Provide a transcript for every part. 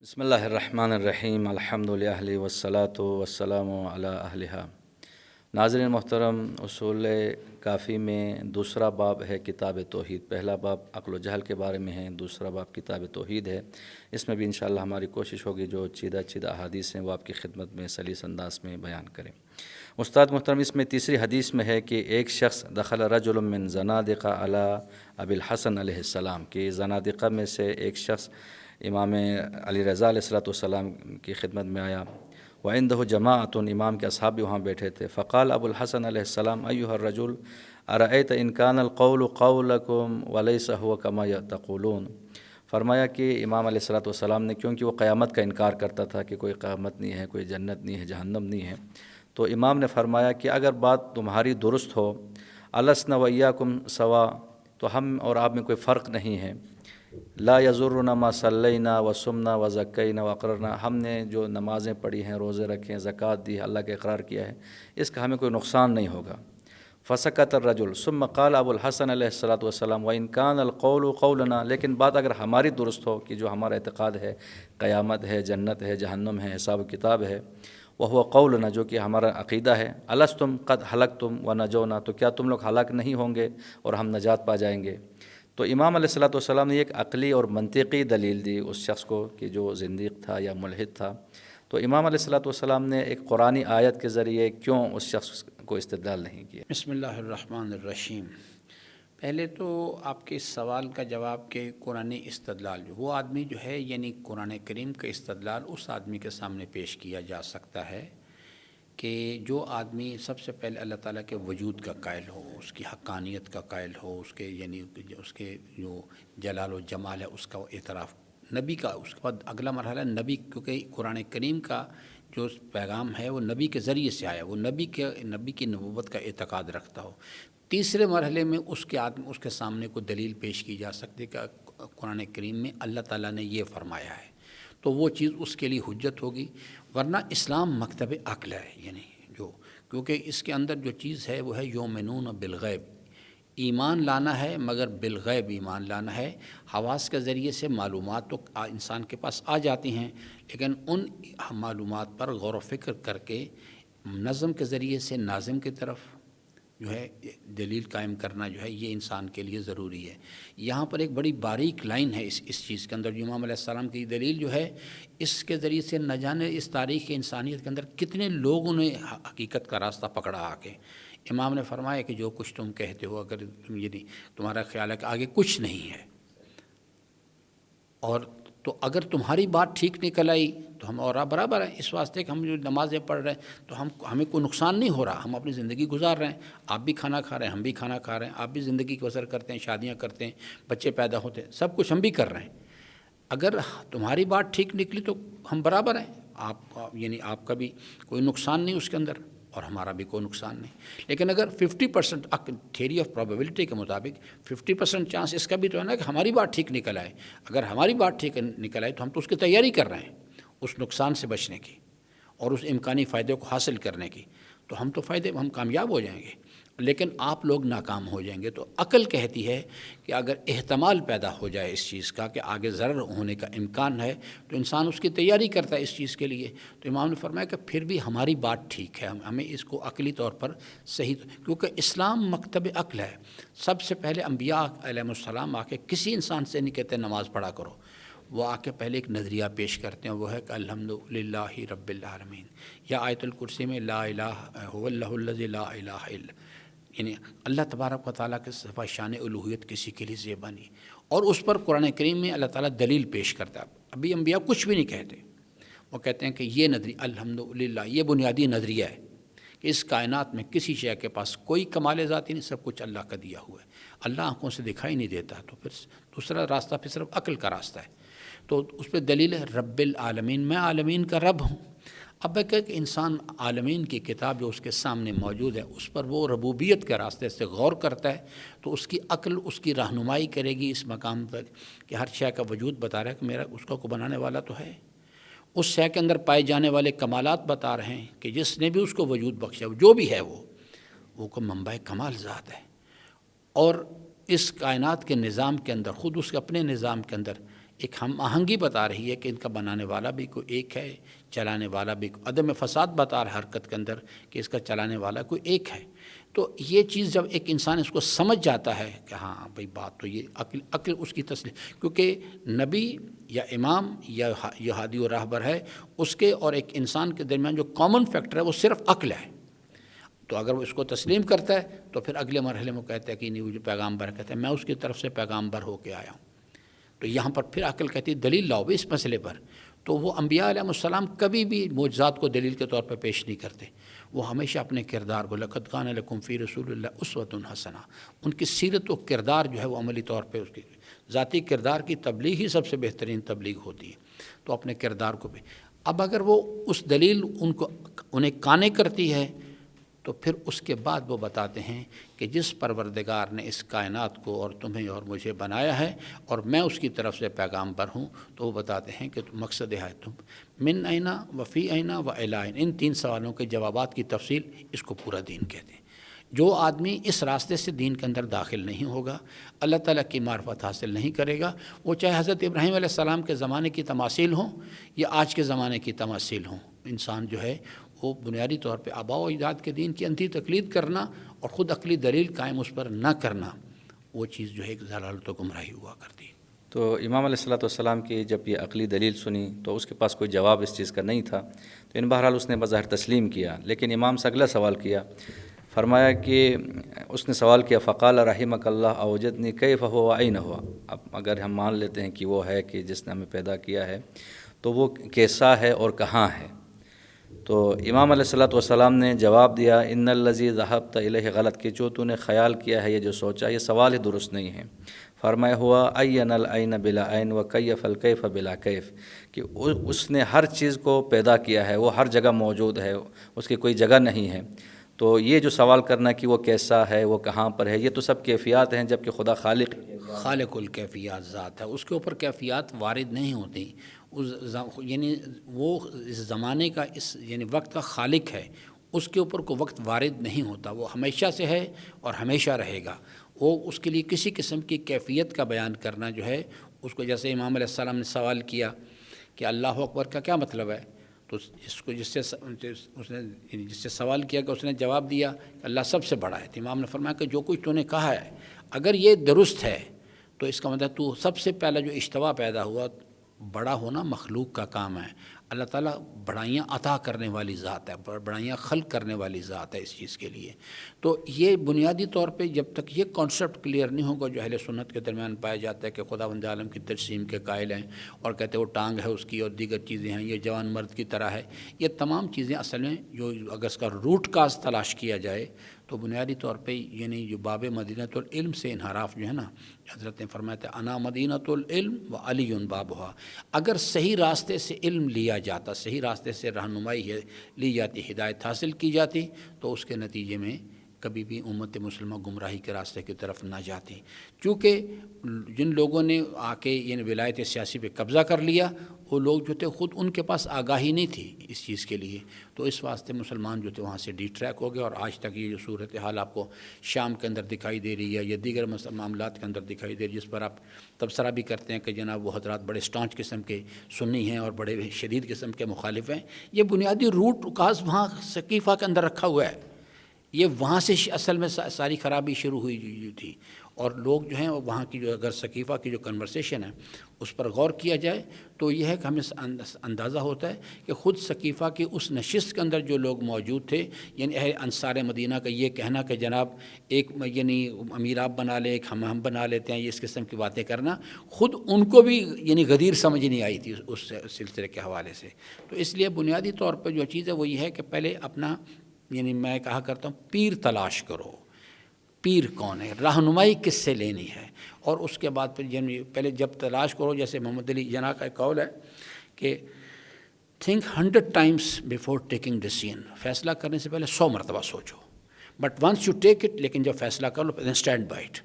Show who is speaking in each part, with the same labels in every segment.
Speaker 1: بسم اللہ الرحمن الرحیم الحمد للہ والصلاۃ والسلام علی اہلہا۔ ناظرین محترم، اصول کافی میں دوسرا باب ہے کتاب توحید۔ پہلا باب عقل و جہل کے بارے میں ہے، دوسرا باب کتاب توحید ہے۔ اس میں بھی انشاءاللہ ہماری کوشش ہوگی جو چیدہ احادیث ہیں وہ آپ کی خدمت میں سلیس انداز میں بیان کریں۔ استاد محترم، اس میں تیسری حدیث میں ہے کہ ایک شخص دخل رجل من زنادقہ علی ابی الحسن علیہ السلام، کہ زنادقہ میں سے ایک شخص امام علی رضا علیہ السلام کی خدمت میں آیا۔ وعندہ جماعت، امام کے اصحاب بھی وہاں بیٹھے تھے۔ فقال ابو الحسن علیہ السلام ایھا الرجل ارأیت ان کان القول قولکم ولیس هو کما تقولون۔ فرمایا کہ امام علیہ السلام نے، کیونکہ وہ قیامت کا انکار کرتا تھا کہ کوئی قیامت نہیں ہے، کوئی جنت نہیں ہے، جہنم نہیں ہے، تو امام نے فرمایا کہ اگر بات تمہاری درست ہو، السنا وایاکم سوا، تو ہم اور آپ میں کوئی فرق نہیں ہے۔ لا یضرنا ما صلینا وصمنا وزکینا واقررنا، ہم نے جو نمازیں پڑھی ہیں، روزے رکھے ہیں، زکوٰۃ دی ہے، اللہ کا اقرار کیا ہے، اس کا ہمیں کوئی نقصان نہیں ہوگا۔ فسکت الرجل ثم قال ابو الحسن علیہ السلام وان کان القول قولنا، لیکن بات اگر ہماری درست ہو کہ جو ہمارا اعتقاد ہے، قیامت ہے، جنت ہے، جہنم ہے، حساب و کتاب ہے، وہو قولنا، جو کہ ہمارا عقیدہ ہے، الستم قد ہلکتم ونجونا، تو کیا تم لوگ ہلاک نہیں ہوں گے اور ہم نجات پا جائیں گے؟ تو امام علیہ السلام نے ایک عقلی اور منطقی دلیل دی اس شخص کو کہ جو زندیق تھا یا ملحد تھا۔ تو امام علیہ السلام نے ایک قرآنی آیت کے ذریعے کیوں اس شخص کو استدلال نہیں کیا؟
Speaker 2: بسم اللہ الرحمن الرحیم۔ پہلے تو آپ کے اس سوال کا جواب کہ قرآنی استدلال، وہ آدمی جو ہے، یعنی قرآن کریم کا استدلال اس آدمی کے سامنے پیش کیا جا سکتا ہے کہ جو آدمی سب سے پہلے اللہ تعالیٰ کے وجود کا قائل ہو، اس کی حقانیت کا قائل ہو، اس کے یعنی اس کے جو جلال و جمال ہے اس کا اعتراف، نبی کا، اس کے بعد اگلا مرحلہ نبی، کیونکہ قرآن کریم کا جو پیغام ہے وہ نبی کے ذریعے سے آیا، وہ نبی کی نبوت کا اعتقاد رکھتا ہو۔ تیسرے مرحلے میں اس کے سامنے کوئی دلیل پیش کی جا سکتی ہے کہ قرآن کریم میں اللہ تعالیٰ نے یہ فرمایا ہے، تو وہ چیز اس کے لیے حجت ہوگی۔ ورنہ اسلام مکتب عقل ہے، یعنی کیونکہ اس کے اندر جو چیز ہے وہ ہے یؤمنون بالغیب، ایمان لانا ہے، مگر بالغیب ایمان لانا ہے۔ حواس کے ذریعے سے معلومات تو انسان کے پاس آ جاتی ہیں، لیکن ان معلومات پر غور و فکر کر کے نظم کے ذریعے سے ناظم کی طرف جو ہے دلیل قائم کرنا جو ہے یہ انسان کے لیے ضروری ہے۔ یہاں پر ایک بڑی باریک لائن ہے اس چیز کے اندر، جو امام علیہ السلام کی دلیل جو ہے، اس کے ذریعے سے نہ جانے اس تاریخ انسانیت کے اندر کتنے لوگوں نے حقیقت کا راستہ پکڑا آ کے۔ امام نے فرمایا کہ جو کچھ تم کہتے ہو، اگر تمہارا خیال ہے کہ آگے کچھ نہیں ہے، اور تو اگر تمہاری بات ٹھیک نکل آئی تو ہم اور آپ برابر ہیں، اس واسطے کہ ہم جو نمازیں پڑھ رہے ہیں تو ہمیں کوئی نقصان نہیں ہو رہا، ہم اپنی زندگی گزار رہے ہیں، آپ بھی کھانا کھا رہے ہیں، ہم بھی کھانا کھا رہے ہیں، آپ بھی زندگی کی بسر کرتے ہیں، شادیاں کرتے ہیں، بچے پیدا ہوتے ہیں، سب کچھ ہم بھی کر رہے ہیں۔ اگر تمہاری بات ٹھیک نکلی تو ہم برابر ہیں، آپ کا بھی کوئی نقصان نہیں اس کے اندر اور ہمارا بھی کوئی نقصان نہیں۔ لیکن اگر 50% تھیوری آف پروبیبلٹی کے مطابق 50% چانس اس کا بھی تو ہے نا کہ ہماری بات ٹھیک نکل آئے۔ اگر ہماری بات ٹھیک نکل آئے تو ہم تو اس کی تیاری کر رہے ہیں، اس نقصان سے بچنے کی اور اس امکانی فائدے کو حاصل کرنے کی، تو ہم کامیاب ہو جائیں گے، لیکن آپ لوگ ناکام ہو جائیں گے۔ تو عقل کہتی ہے کہ اگر احتمال پیدا ہو جائے اس چیز کا کہ آگے ضرر ہونے کا امکان ہے تو انسان اس کی تیاری کرتا ہے اس چیز کے لیے۔ تو امام نے فرمایا کہ پھر بھی ہماری بات ٹھیک ہے، ہمیں اس کو عقلی طور پر صحیح، کیونکہ اسلام مکتب عقل ہے۔ سب سے پہلے انبیاء علیہ السلام آ کے کسی انسان سے نہیں کہتے نماز پڑھا کرو، وہ آ کے پہلے ایک نظریہ پیش کرتے ہیں، وہ ہے کہ الحمدللہ رب العالمین، یا آیت الکرسی میں لا الہ هو اللہ الذی لا الہ الا، یعنی اللہ تبارک و تعالیٰ کے صفہ شان الوہیت کسی کے لیے زیبا نہیں، اور اس پر قرآن کریم میں اللہ تعالیٰ دلیل پیش کرتا ہے۔ ابھی انبیاء کچھ بھی نہیں کہتے، وہ کہتے ہیں کہ یہ نظریہ الحمدللہ، یہ بنیادی نظریہ ہے کہ اس کائنات میں کسی شے کے پاس کوئی کمال ذاتی نہیں، سب کچھ اللہ کا دیا ہوا ہے، اللہ آنکھوں سے دکھائی نہیں دیتا، تو پھر دوسرا راستہ پھر صرف عقل کا راستہ ہے۔ تو اس پہ دلیل ہے رب العالمین، میں عالمین کا رب ہوں۔ اب ایک انسان عالمین کی کتاب جو اس کے سامنے موجود ہے اس پر وہ ربوبیت کے راستے سے غور کرتا ہے تو اس کی عقل اس کی رہنمائی کرے گی اس مقام تک کہ ہر شے کا وجود بتا رہا ہے کہ میرا اس کو بنانے والا تو ہے، اس شے کے اندر پائے جانے والے کمالات بتا رہے ہیں کہ جس نے بھی اس کو وجود بخشا، جو بھی ہے وہ کو منبع کمال ذات ہے، اور اس کائنات کے نظام کے اندر، خود اس کے اپنے نظام کے اندر ایک ہم آہنگی بتا رہی ہے کہ ان کا بنانے والا بھی کوئی ایک ہے، چلانے والا بھی عدم فساد بتا رہا ہے حرکت کے اندر کہ اس کا چلانے والا کوئی ایک ہے۔ تو یہ چیز جب ایک انسان اس کو سمجھ جاتا ہے کہ ہاں بھئی بات تو یہ عقل اس کی تسلیم، کیونکہ نبی یا امام یا ہادی و راہبر ہے، اس کے اور ایک انسان کے درمیان جو کامن فیکٹر ہے وہ صرف عقل ہے۔ تو اگر وہ اس کو تسلیم کرتا ہے تو پھر اگلے مرحلے میں کہتا ہے کہ نہیں، وہ جو پیغامبر کہتا ہے میں اس کی طرف سے پیغامبر ہو کے آیا ہوں۔ تو یہاں پر پھر عقل کہتی ہے دلیل لاؤ بھی اس مسئلے پر۔ تو وہ انبیاء علیہ السلام کبھی بھی معجزات کو دلیل کے طور پر پیش نہیں کرتے، وہ ہمیشہ اپنے کردار کو لقد کان لکم فی رسول اللہ اسوۃ حسنہ، ان کی سیرت و کردار جو ہے وہ عملی طور پہ اس کی ذاتی کردار کی تبلیغ ہی سب سے بہترین تبلیغ ہوتی ہے۔ تو اپنے کردار کو بھی اب اگر وہ اس دلیل انہیں قانع کرتی ہے تو پھر اس کے بعد وہ بتاتے ہیں کہ جس پروردگار نے اس کائنات کو اور تمہیں اور مجھے بنایا ہے اور میں اس کی طرف سے پیغامبر ہوں، تو وہ بتاتے ہیں کہ مقصد ہے تم من اینا و فی اینا و الائن، ان 3 سوالوں کے جوابات کی تفصیل اس کو پورا دین کہتے ہیں۔ جو آدمی اس راستے سے دین کے اندر داخل نہیں ہوگا، اللہ تعالیٰ کی معرفت حاصل نہیں کرے گا، وہ چاہے حضرت ابراہیم علیہ السلام کے زمانے کی تماثیل ہوں یا آج کے زمانے کی تماثیل ہوں، انسان جو ہے وہ بنیادی طور پہ آباء و اجداد کے دین کی اندھی تقلید کرنا اور خود عقلی دلیل قائم اس پر نہ کرنا، وہ چیز جو ہے ایک ضلالت و گمراہی ہوا کرتی ہے۔
Speaker 1: تو امام علیہ السلام کی جب یہ عقلی دلیل سنی تو اس کے پاس کوئی جواب اس چیز کا نہیں تھا، تو بہرحال اس نے بظاہر تسلیم کیا، لیکن امام سے اگلا سوال کیا، فرمایا کہ اس نے سوال کیا فقال رحمک اللہ اوجدنی کیف ہوا این ہوا۔ اب اگر ہم مان لیتے ہیں کہ وہ ہے کہ جس نے ہمیں پیدا کیا ہے، تو وہ کیسا ہے اور کہاں ہے؟ تو امام علیہ السلام نے جواب دیا ان الذی ذهبت الیہ غلط، کہ جو تو نے خیال کیا ہے، یہ جو سوچا، یہ سوال ہی درست نہیں ہے۔ فرمایا ہوا عین العین بلا عین و کیف الکیف بلا کیف، کہ اس نے ہر چیز کو پیدا کیا ہے، وہ ہر جگہ موجود ہے، اس کی کوئی جگہ نہیں ہے۔ تو یہ جو سوال کرنا کہ وہ کیسا ہے، وہ کہاں پر ہے، یہ تو سب کیفیات ہیں، جبکہ خدا
Speaker 2: خالق الکیفیات ذات ہے، اس کے اوپر کیفیات وارد نہیں ہوتی۔ یعنی وہ اس زمانے کا یعنی وقت کا خالق ہے، اس کے اوپر کوئی وقت وارد نہیں ہوتا، وہ ہمیشہ سے ہے اور ہمیشہ رہے گا۔ وہ اس کے لیے کسی قسم کی کیفیت کا بیان کرنا جو ہے اس کو، جیسے امام علیہ السلام نے سوال کیا کہ اللہ اکبر کا کیا مطلب ہے، تو جس سے سوال کیا کہ اس نے جواب دیا کہ اللہ سب سے بڑا ہے، تو امام نے فرمایا کہ جو کچھ تو نے کہا ہے اگر یہ درست ہے تو اس کا مطلب تو سب سے پہلا جو اجتبا پیدا ہوا، بڑا ہونا مخلوق کا کام ہے، اللہ تعالیٰ بڑائیاں عطا کرنے والی ذات ہے، بڑائیاں خلق کرنے والی ذات ہے اس چیز کے لیے۔ تو یہ بنیادی طور پہ جب تک یہ کانسیپٹ کلیئر نہیں ہوگا جو اہل سنت کے درمیان پایا جاتا ہے کہ خداوند عالم کی تجسیم کے قائل ہیں اور کہتے ہیں وہ ٹانگ ہے اس کی اور دیگر چیزیں ہیں، یہ جوان مرد کی طرح ہے، یہ تمام چیزیں اصل میں جو اگر اس کا روٹ کاز تلاش کیا جائے تو بنیادی طور پہ یعنی جو باب مدینۃ العلم سے انحراف جو ہے نا، حضرت نے فرمایا تھا انا مدینۃ العلم و علی بابھا، اگر صحیح راستے سے علم لیا جاتا، صحیح راستے سے رہنمائی لی جاتی، ہدایت حاصل کی جاتی، تو اس کے نتیجے میں کبھی بھی امت مسلمہ گمراہی کے راستے کی طرف نہ جاتی۔ چونکہ جن لوگوں نے آ کے یعنی ولایت سیاسی پہ قبضہ کر لیا، وہ لوگ جو تھے خود ان کے پاس آگاہی نہیں تھی اس چیز کے لیے، تو اس واسطے مسلمان جو تھے وہاں سے ڈی ٹریک ہو گئے، اور آج تک یہ جو صورتحال آپ کو شام کے اندر دکھائی دے رہی ہے یا دیگر معاملات کے اندر دکھائی دے رہی ہے، جس پر آپ تبصرہ بھی کرتے ہیں کہ جناب وہ حضرات بڑے اسٹانچ قسم کے سنی ہیں اور بڑے شدید قسم کے مخالف ہیں، یہ بنیادی روٹ کاز وہاں ثقیفہ کے اندر رکھا ہوا ہے، یہ وہاں سے اصل میں ساری خرابی شروع ہوئی تھی۔ اور لوگ جو ہیں وہاں کی جو اگر ثقیفہ کی جو کنورسیشن ہے اس پر غور کیا جائے تو یہ ہے کہ ہمیں اندازہ ہوتا ہے کہ خود ثقیفہ کی اس نشست کے اندر جو لوگ موجود تھے، یعنی انصار مدینہ کا یہ کہنا کہ جناب ایک یعنی امیر آپ بنا لیں، ایک ہم بنا لیتے ہیں، یہ اس قسم کی باتیں کرنا، خود ان کو بھی یعنی غدیر سمجھ نہیں آئی تھی اس سلسلے کے حوالے سے۔ تو اس لیے بنیادی طور پر جو چیز ہے وہ یہ ہے کہ پہلے اپنا یعنی میں کہا کرتا ہوں پیر تلاش کرو، پیر کون ہے، رہنمائی کس سے لینی ہے، اور اس کے بعد پھر پہلے جب تلاش کرو، جیسے محمد علی جناح کا ایک قول ہے کہ think 100 times before taking decision، فیصلہ کرنے سے پہلے 100 مرتبہ سوچو، but once you take it, لیکن جب فیصلہ کر لو then اسٹینڈ بائی اٹ۔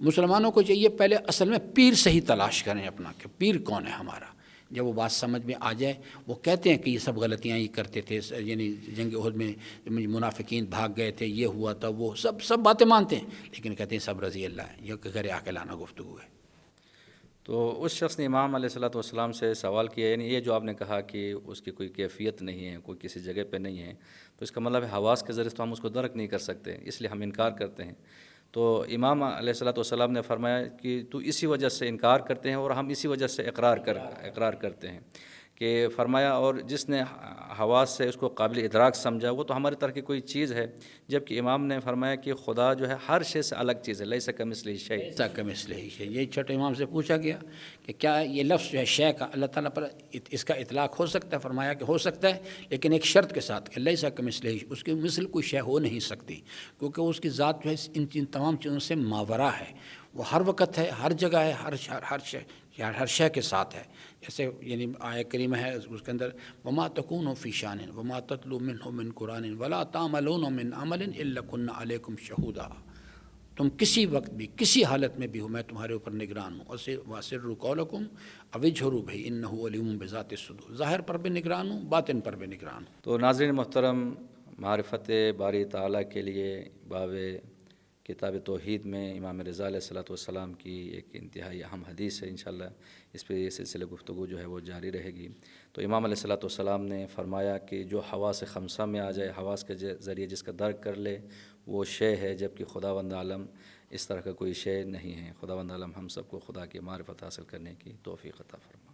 Speaker 2: مسلمانوں کو چاہیے پہلے اصل میں پیر سے ہی تلاش کریں اپنا کہ پیر کون ہے ہمارا، جب وہ بات سمجھ میں آ جائے۔ وہ کہتے ہیں کہ یہ سب غلطیاں یہ کرتے تھے، یعنی جنگ احد میں منافقین بھاگ گئے تھے، یہ ہوا تھا، وہ سب باتیں مانتے ہیں، لیکن کہتے ہیں سب رضی اللہ ہے، یہ کہ غیر عاقلانہ گفتگو ہے۔
Speaker 1: تو اس شخص نے امام علیہ الصلوۃ والسلام سے سوال کیا، یعنی یہ جو آپ نے کہا کہ اس کی کوئی کیفیت نہیں ہے، کوئی کسی جگہ پہ نہیں ہے، تو اس کا مطلب ہے حواس کے ذریعے سے تو ہم اس کو درک نہیں کر سکتے، اس لیے ہم انکار کرتے ہیں۔ تو امام علیہ الصلوۃ والسلام نے فرمایا کہ تو اسی وجہ سے انکار کرتے ہیں اور ہم اسی وجہ سے اقرار کرتے ہیں، کہ فرمایا اور جس نے حواس سے اس کو قابل ادراک سمجھا وہ تو ہماری طرح کی کوئی چیز ہے، جبکہ امام نے فرمایا کہ خدا جو ہے ہر شے سے الگ چیز ہے، لیس کمثلہ شیء۔
Speaker 2: ایسا کمثلہ شیء، یہ چھٹے امام سے پوچھا گیا کہ کیا یہ لفظ جو ہے شے کا اللہ تعالیٰ پر اس کا اطلاق ہو سکتا ہے؟ فرمایا کہ ہو سکتا ہے، لیکن ایک شرط کے ساتھ کہ لیس کمثلہ شیء، اس کی مثل کوئی شے ہو نہیں سکتی، کیونکہ اس کی ذات جو ہے ان تمام چیزوں سے ماورا ہے، وہ ہر وقت ہے، ہر جگہ ہے، ہر شے کے ساتھ ہے۔ جیسے یعنی آیہ کریمہ ہے اس کے اندر وما تکون فی شان وما تتلو منہ من قرآن ولا تعملون من عمل الا کنا علیکم شہودا، تم کسی وقت بھی کسی حالت میں بھی ہو میں تمہارے اوپر نگران ہوں، واسروا قولکم او اجہروا بہ انہ علیم بذات الصدور، ظاہر پر بھی نگران ہوں، باطن پر بھی نگران ہوں۔
Speaker 1: تو ناظرین محترم، معرفت باری تعالیٰ کے لیے باب کتاب توحید میں امام رضا علیہ الصلوۃ والسلام کی ایک انتہائی اہم حدیث ہے، انشاءاللہ اس پہ یہ سلسلہ گفتگو جو ہے وہ جاری رہے گی۔ تو امام علیہ الصلوۃ والسلام نے فرمایا کہ جو حواس خمسہ میں آ جائے، حواس کے ذریعے جس کا درک کر لے وہ شے ہے، جبکہ خداوند عالم اس طرح کا کوئی شے نہیں ہے۔ خداوند عالم ہم سب کو خدا کی معرفت حاصل کرنے کی توفیق عطا فرمائے۔